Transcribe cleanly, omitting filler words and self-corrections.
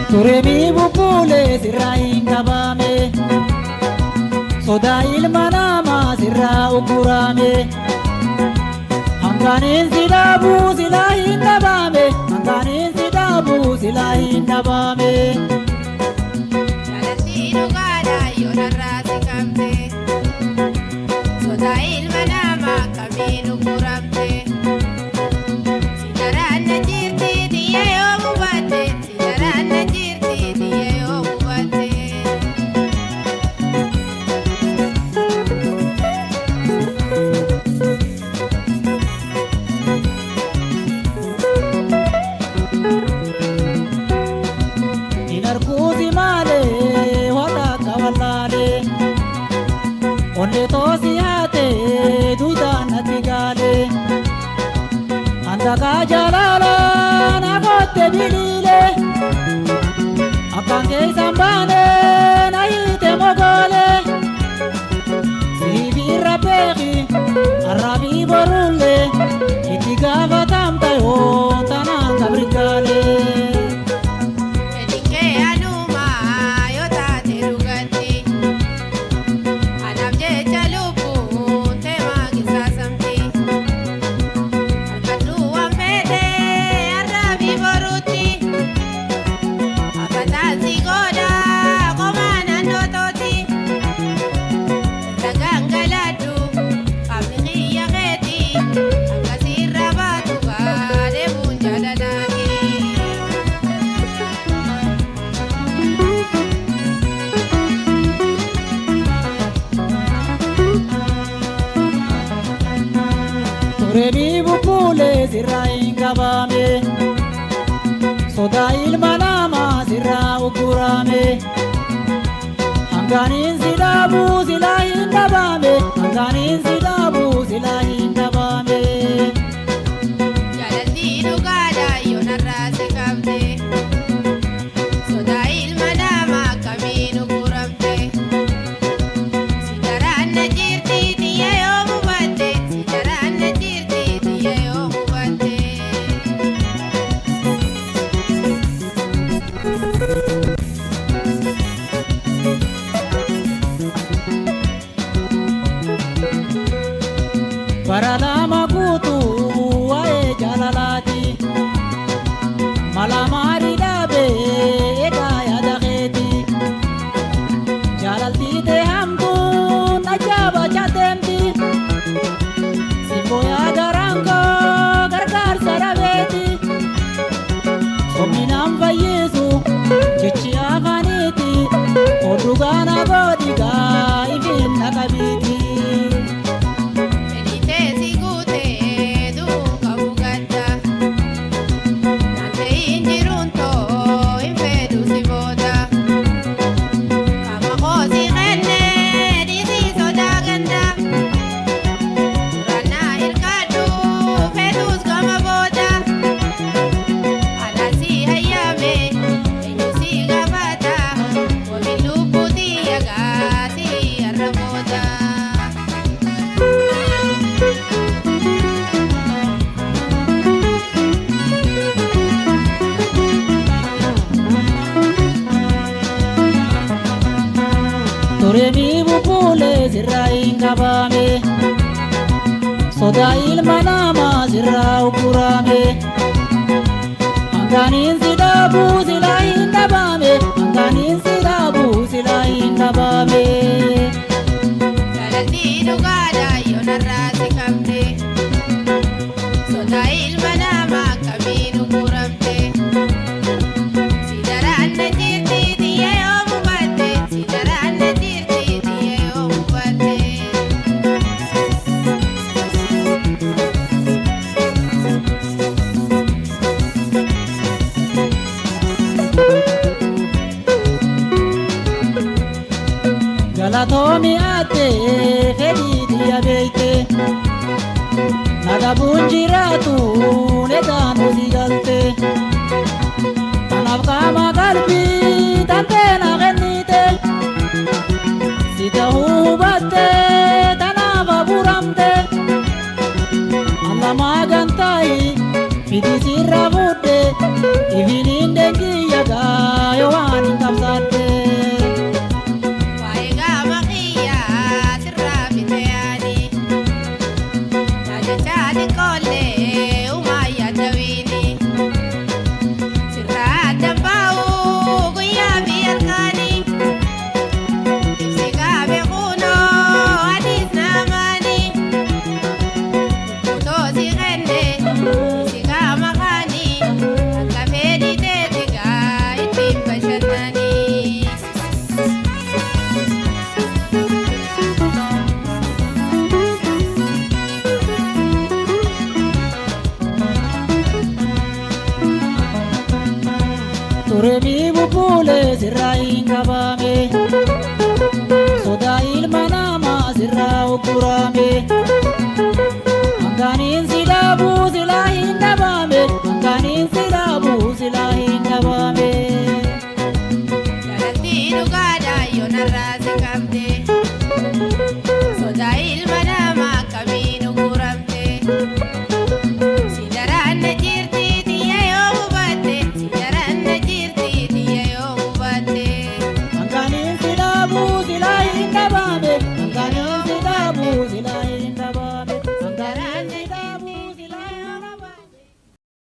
Turemi bubule sirrain kabame, soda ilma nama sirra ukurame. Hanganin sidabu silahin nabame, hanganin sidabu silahin nabame. Jalatino gada yonarra sikamte, soda ilma nama kami ukurame. Sidaran najirti diye omubate, sidaran najirti diye omubate. Inarkuzi male wada kawalale, onde tosi ate duida natigale. Andaka jalala na kote bilile, akange sambane na ite mogole. Sibi raperi arabi borule, itigava tamta yo tananga brigale. Edike anuma yota terugati, anamje chalupu tema kisasamti. Alkatu amede arabi boruti, apatasi goda komana nototi. Tagangaladu kamni yageti, akasira batu gade bunjalanagi. Turemi bubule sirrain kabame, soda ilma nama sirra ukurame. Hanganin sidabu silahin nabame, hanganin sidabu silahin nabame. Jalatino gada yonarra sikamte, soda ilma nama kami ukurame. Sidaran najirti diye omubate, sidaran najirti diye omubate. Paradama kutu wae jalalati, malamari dabe ega ya dakheti. Jalalti te hamdu najaba chatemti, simbo ya garango gargar sarabeti. Sominam vayesu chichi afaniti, odugana godiga ifin nakabiti. Benite sigute duka bugata, nante injirunto infedu sibota. Kama kosi kenne disi soda ganda, surana irkadu fetus kama boda. Alasi hayame enyusi gabata, wabilupu tiyagasi arramoda. Turemi bubule sirrain kabame, soda ilma nama sirra ukurame. Hanganin sidabu silahin nabame, hanganin sidabu silahin nabame. Jalatino gada yonarra sikamte, soda ilma nama kami ukurame. Sidaran najirti diye omubate, sidaran najirti diye omubate. Galatomi ate fedi dia beite, nagabunjiratu nedanu sigalte. Tanaf kama galbi tante na genite, sita hubate tanava buramte. Allah magantai fidi sirra budde, ivilinde kiyaga yo Jadi kole umaya dawini Sirra dambau guya biarkani Ipsika bekuno hadis namani Kuto si rende Ipsika makani Akka fedi tetiga itim bashanani Turemi bubule sirra ingabame Soda ilma nama sirra ukurame Anganin silabu sila hingabame Anganin silabu sila hingabame Jalanti nugada yonarra se kamde